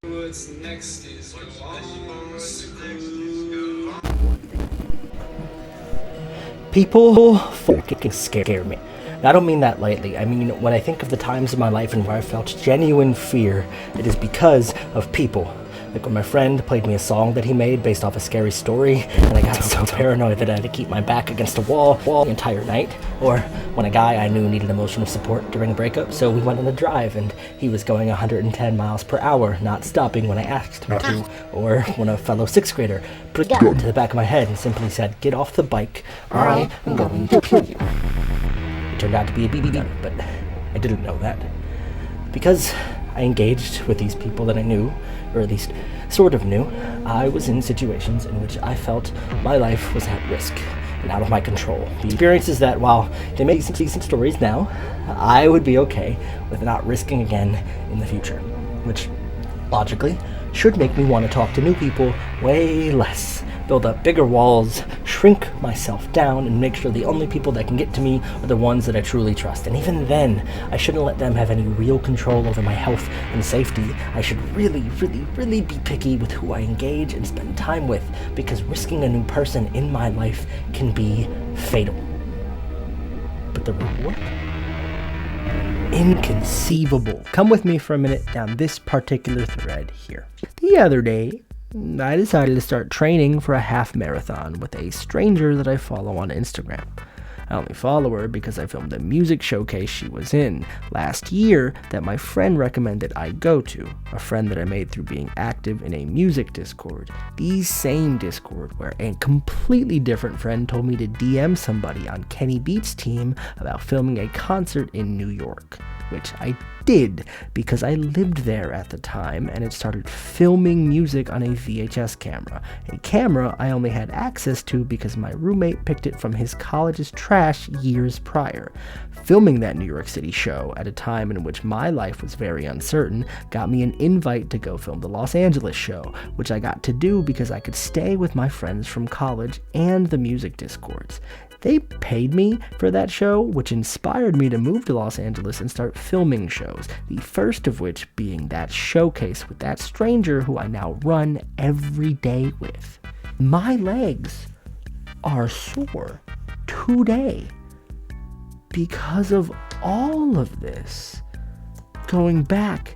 What's next is go on People fucking scare me. I don't mean that lightly. I mean, when I think of the times in my life and where I felt genuine fear, it is because of people. Like when my friend played me a song that he made based off a scary story, and I got so paranoid that I had to keep my back against a wall the entire night. Or when a guy I knew needed emotional support during a breakup, so we went on a drive and he was going 110 miles per hour, not stopping when I asked him to. Or when a fellow sixth grader put a gun to the back of my head and simply said, "Get off the bike, or I am going to kill you." It turned out to be a BB gun, but I didn't know that. Because I engaged with these people that I knew, or at least sort of knew, I was in situations in which I felt my life was at risk and out of my control. The experience is that while they make some decent stories now, I would be okay with not risking again in the future, which logically should make me want to talk to new people way less, build up bigger walls, shrink myself down, and make sure the only people that can get to me are the ones that I truly trust. And even then, I shouldn't let them have any real control over my health and safety. I should really be picky with who I engage and spend time with, because risking a new person in my life can be fatal. But the reward? Inconceivable. Come with me for a minute down this particular thread here. The other day, I decided to start training for a half marathon with a stranger that I follow on Instagram. I only follow her because I filmed a music showcase she was in last year that my friend recommended I go to, a friend that I made through being active in a music Discord. The same Discord where a completely different friend told me to DM somebody on Kenny Beats' team about filming a concert in New York, which I did because I lived there at the time and had started filming music on a VHS camera, a camera I only had access to because my roommate picked it from his college's trash years prior. Filming that New York City show at a time in which my life was very uncertain got me an invite to go film the Los Angeles show, which I got to do because I could stay with my friends from college and the music Discords. They paid me for that show, which inspired me to move to Los Angeles and start filming shows, the first of which being that showcase with that stranger who I now run every day with. My legs are sore today because of all of this, going back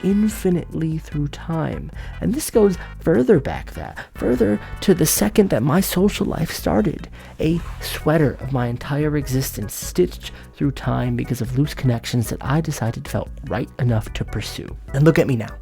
infinitely through time. And this goes further to the second that my social life started. A sweater of my entire existence stitched through time because of loose connections that I decided felt right enough to pursue. And look at me now.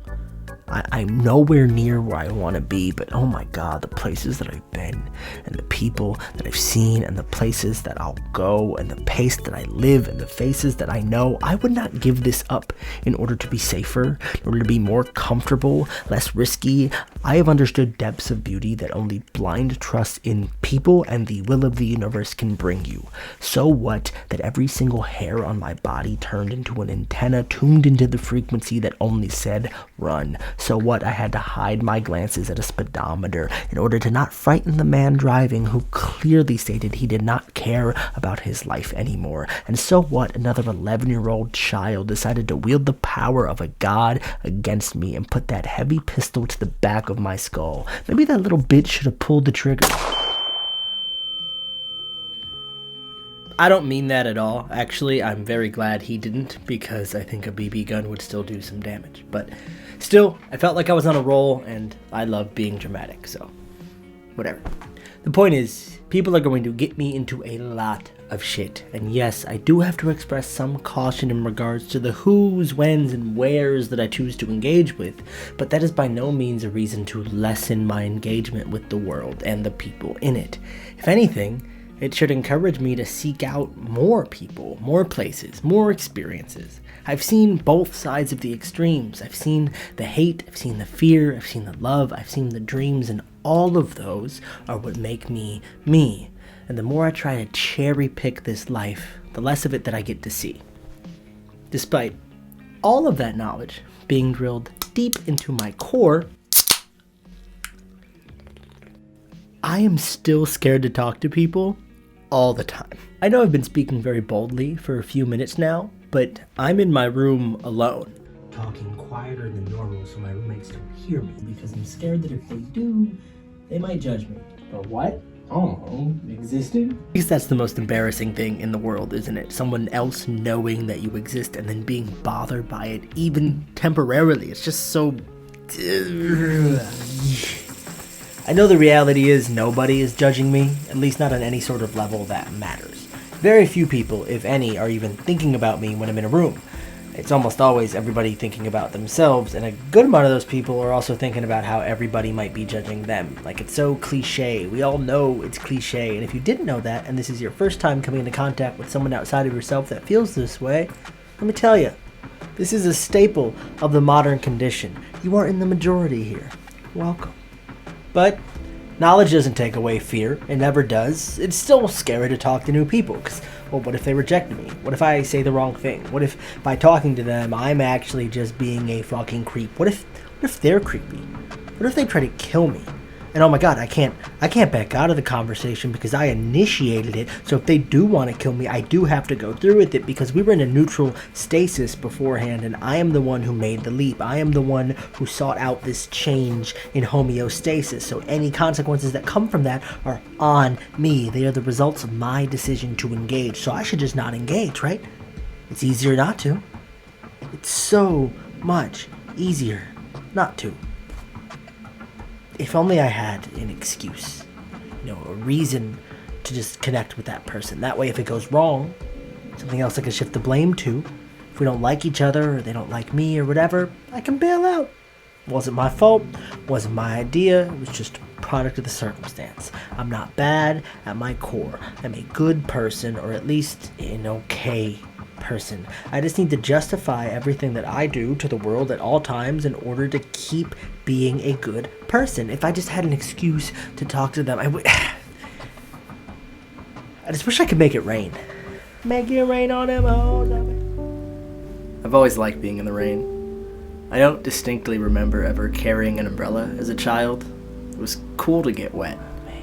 I'm nowhere near where I want to be, but oh my god, the places that I've been, and the people that I've seen, and the places that I'll go, and the pace that I live, and the faces that I know, I would not give this up in order to be safer, in order to be more comfortable, less risky. I have understood depths of beauty that only blind trust in people and the will of the universe can bring you. So what that every single hair on my body turned into an antenna tuned into the frequency that only said, run. So what I had to hide my glances at a speedometer in order to not frighten the man driving who clearly stated he did not care about his life anymore. And so what another 11-year-old child decided to wield the power of a god against me and put that heavy pistol to the back of my skull. Maybe that little bitch should have pulled the trigger. I don't mean that at all. Actually, I'm very glad he didn't, because I think a BB gun would still do some damage. But still, I felt like I was on a roll, and I love being dramatic, so whatever. The point is, people are going to get me into a lot of shit. And yes, I do have to express some caution in regards to the who's, whens, and wheres that I choose to engage with, but that is by no means a reason to lessen my engagement with the world and the people in it. If anything, it should encourage me to seek out more people, more places, more experiences. I've seen both sides of the extremes. I've seen the hate, I've seen the fear, I've seen the love, I've seen the dreams, and all of those are what make me me. And the more I try to cherry pick this life, the less of it that I get to see. Despite all of that knowledge being drilled deep into my core, I am still scared to talk to people all the time. I know I've been speaking very boldly for a few minutes now, but I'm in my room alone. talking quieter than normal so my roommates don't hear me, because I'm scared that if they do, they might judge me. But what? Oh, existed? Because that's the most embarrassing thing in the world, isn't it? Someone else knowing that you exist and then being bothered by it, even temporarily. It's just so... I know the reality is nobody is judging me, at least not on any sort of level that matters. Very few people, if any, are even thinking about me when I'm in a room. It's almost always everybody thinking about themselves, and a good amount of those people are also thinking about how everybody might be judging them. Like, it's so cliche. We all know it's cliche, and if you didn't know that, and this is your first time coming into contact with someone outside of yourself that feels this way, let me tell you, this is a staple of the modern condition. You are in the majority here. Welcome. But knowledge doesn't take away fear. It never does. It's still scary to talk to new people, because, well, what if they reject me? What if I say the wrong thing? What if by talking to them, I'm actually just being a fucking creep? What if they're creepy? What if they try to kill me? And oh my god, I can't back out of the conversation because I initiated it. So if they do want to kill me, I do have to go through with it, because we were in a neutral stasis beforehand, and I am the one who made the leap. I am the one who sought out this change in homeostasis. So any consequences that come from that are on me. They are the results of my decision to engage. So I should just not engage, right? It's easier not to. It's so much easier not to. If only I had an excuse, a reason to just connect with that person. That way, if it goes wrong, something else I can shift the blame to. If we don't like each other, or they don't like me, or whatever, I can bail out. Wasn't my fault, wasn't my idea, it was just a product of the circumstance. I'm not bad at my core. I'm a good person, or at least an okay person. I just need to justify everything that I do to the world at all times in order to keep being a good person. If I just had an excuse to talk to them, I just wish I could make it rain. Make it rain on them. I've always liked being in the rain. I don't distinctly remember ever carrying an umbrella as a child. It was cool to get wet.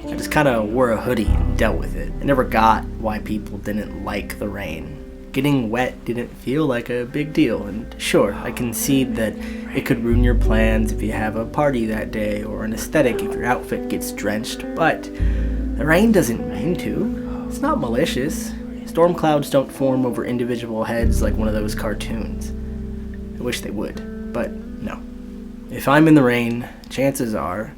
I just kind of wore a hoodie and dealt with it. I never got why people didn't like the rain. Getting wet didn't feel like a big deal, and sure, I concede that it could ruin your plans if you have a party that day, or an aesthetic if your outfit gets drenched, but the rain doesn't mean to. It's not malicious. Storm clouds don't form over individual heads like one of those cartoons. I wish they would, but no. If I'm in the rain, chances are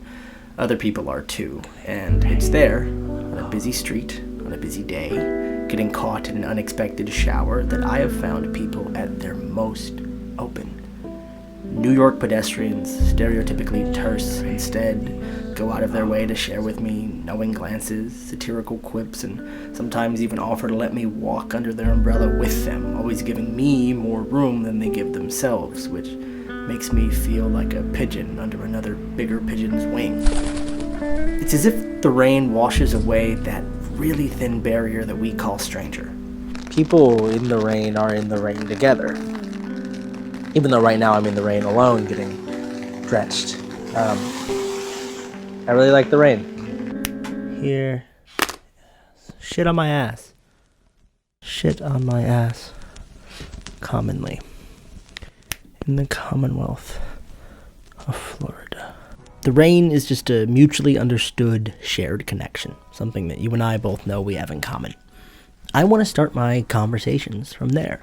other people are too, and it's there, on a busy street, on a busy day, getting caught in an unexpected shower, that I have found people at their most open. New York pedestrians, stereotypically terse, instead go out of their way to share with me knowing glances, satirical quips, and sometimes even offer to let me walk under their umbrella with them, always giving me more room than they give themselves, which makes me feel like a pigeon under another bigger pigeon's wing. It's as if the rain washes away that really thin barrier that we call stranger. People in the rain are in the rain together. Even though right now I'm in the rain alone, getting drenched. I really like the rain. Here. Shit on my ass. Shit on my ass. Commonly. In the Commonwealth of Florida. The rain is just a mutually understood shared connection, something that you and I both know we have in common. I want to start my conversations from there,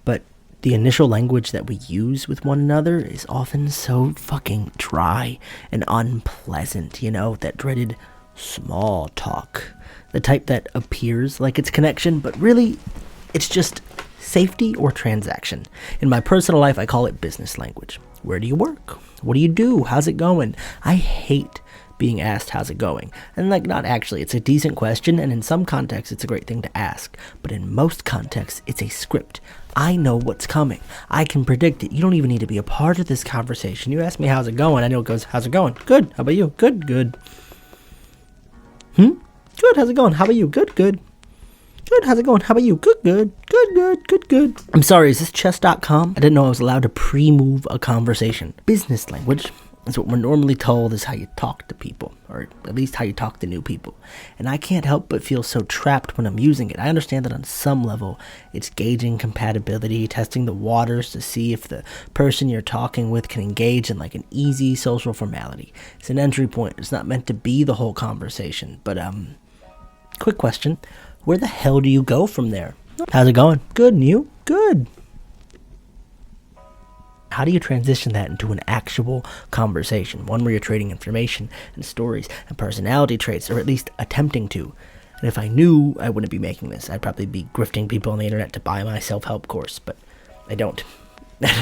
but the initial language that we use with one another is often so fucking dry and unpleasant, that dreaded small talk, the type that appears like it's connection, but really, it's just safety or transaction. In my personal life, I call it business language. Where do you work? What do you do? How's it going? I hate being asked how's it going. And not actually, it's a decent question, and in some contexts it's a great thing to ask. But in most contexts, it's a script. I know what's coming. I can predict it. You don't even need to be a part of this conversation. You ask me how's it going, I know it goes, how's it going? Good. How about you? Good. Good. Good. How's it going? How about you? Good. Good. Good, how's it going? How about you? Good, good. Good, good, good, good. I'm sorry, is this chess.com? I didn't know I was allowed to pre-move a conversation. Business language is what we're normally told is how you talk to people, or or at least how you talk to new people. And I can't help but feel so trapped when I'm using it. I understand that on some level, it's gauging compatibility, testing the waters to see if the person you're talking with can engage in like an easy social formality. It's an entry point. It's not meant to be the whole conversation. But, quick question. Where the hell do you go from there? How's it going? Good, and you? Good. How do you transition that into an actual conversation? One where you're trading information and stories and personality traits, or at least attempting to. And if I knew, I wouldn't be making this. I'd probably be grifting people on the internet to buy my self-help course, but I don't.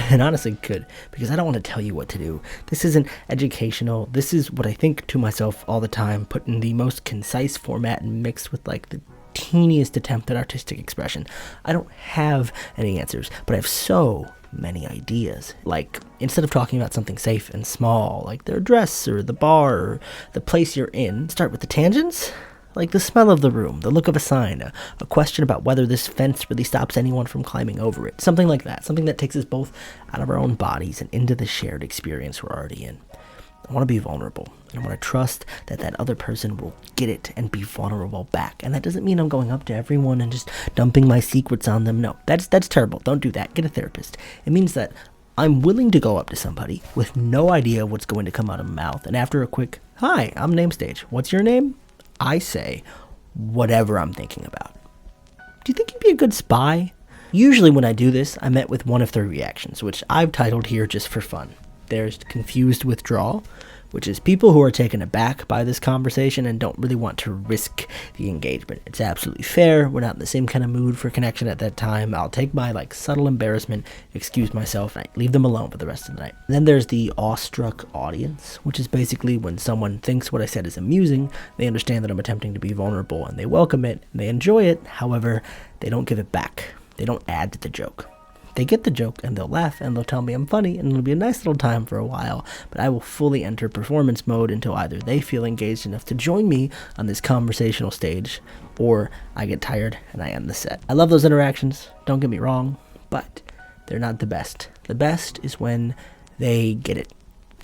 And honestly could, because I don't want to tell you what to do. This isn't educational. This is what I think to myself all the time, put in the most concise format and mixed with like the teeniest attempt at artistic expression. I don't have any answers, but I have so many ideas. Like, instead of talking about something safe and small, like their dress or the bar or the place you're in, start with the tangents. Like the smell of the room, the look of a sign, a question about whether this fence really stops anyone from climbing over it. Something like that. Something that takes us both out of our own bodies and into the shared experience we're already in. I want to be vulnerable, and I want to trust that that other person will get it and be vulnerable back. And that doesn't mean I'm going up to everyone and just dumping my secrets on them. No, that's terrible. Don't do that. Get a therapist. It means that I'm willing to go up to somebody with no idea what's going to come out of my mouth. And after a quick, "Hi, I'm Namestage. What's your name?" I say whatever I'm thinking about. Do you think you'd be a good spy? Usually when I do this, I'm met with one of three reactions, which I've titled here just for fun. There's confused withdrawal, which is people who are taken aback by this conversation and don't really want to risk the engagement. It's absolutely fair. We're not in the same kind of mood for connection at that time. I'll take my subtle embarrassment, excuse myself, and leave them alone for the rest of the night. And then there's the awestruck audience, which is basically when someone thinks what I said is amusing, they understand that I'm attempting to be vulnerable, and they welcome it, and they enjoy it. However, they don't give it back. They don't add to the joke. They get the joke and they'll laugh and they'll tell me I'm funny and it'll be a nice little time for a while, but I will fully enter performance mode until either they feel engaged enough to join me on this conversational stage or I get tired and I end the set. I love those interactions, don't get me wrong, but they're not the best. The best is when they get it.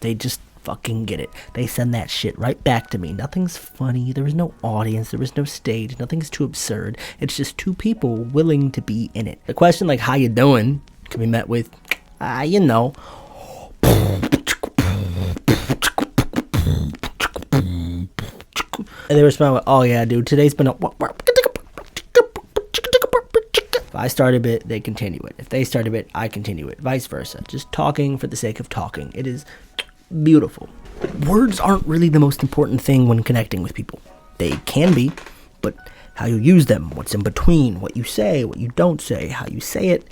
They just fucking get it. They send that shit right back to me. Nothing's funny. There was no audience. There was no stage. Nothing's too absurd. It's just two people willing to be in it. The question like, "How you doing?" can be met with, you know. And they respond with, "Oh yeah, dude, today's been a..." If I start a bit, they continue it. If they start a bit, I continue it. Vice versa. Just talking for the sake of talking. It is beautiful. But words aren't really the most important thing when connecting with people. They can be, but how you use them, what's in between, what you say, what you don't say, how you say it,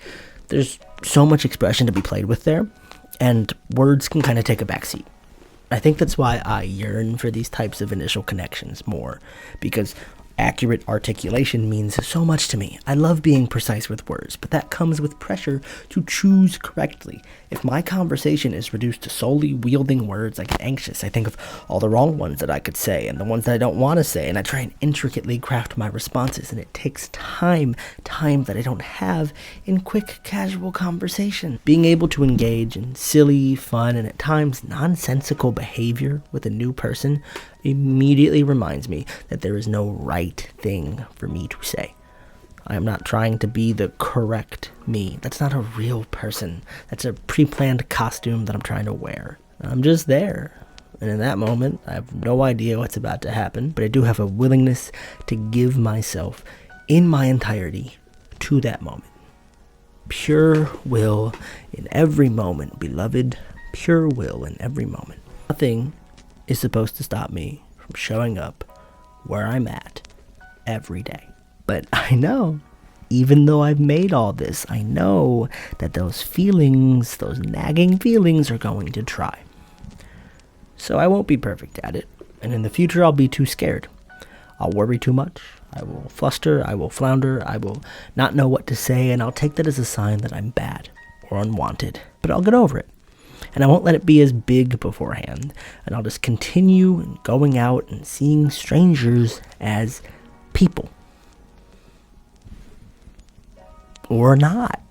there's so much expression to be played with there, and words can kind of take a backseat. I think that's why I yearn for these types of initial connections more, because accurate articulation means so much to me. I love being precise with words, but that comes with pressure to choose correctly. If my conversation is reduced to solely wielding words, I get anxious. I think of all the wrong ones that I could say and the ones that I don't want to say, and I try and intricately craft my responses, and it takes time that I don't have in quick, casual conversation. Being able to engage in silly, fun, and at times nonsensical behavior with a new person immediately reminds me that there is no right thing for me to say. I am not trying to be the correct me. That's not a real person. That's a pre-planned costume that I'm trying to wear. I'm just there. And in that moment, I have no idea what's about to happen, but I do have a willingness to give myself in my entirety to that moment. Pure will in every moment, beloved. Pure will in every moment. Nothing is supposed to stop me from showing up where I'm at every day. But I know, even though I've made all this, I know that those feelings, those nagging feelings are going to try. So I won't be perfect at it, and in the future I'll be too scared. I'll worry too much, I will fluster, I will flounder, I will not know what to say, and I'll take that as a sign that I'm bad or unwanted. But I'll get over it. And I won't let it be as big beforehand. And I'll just continue going out and seeing strangers as people. Or not.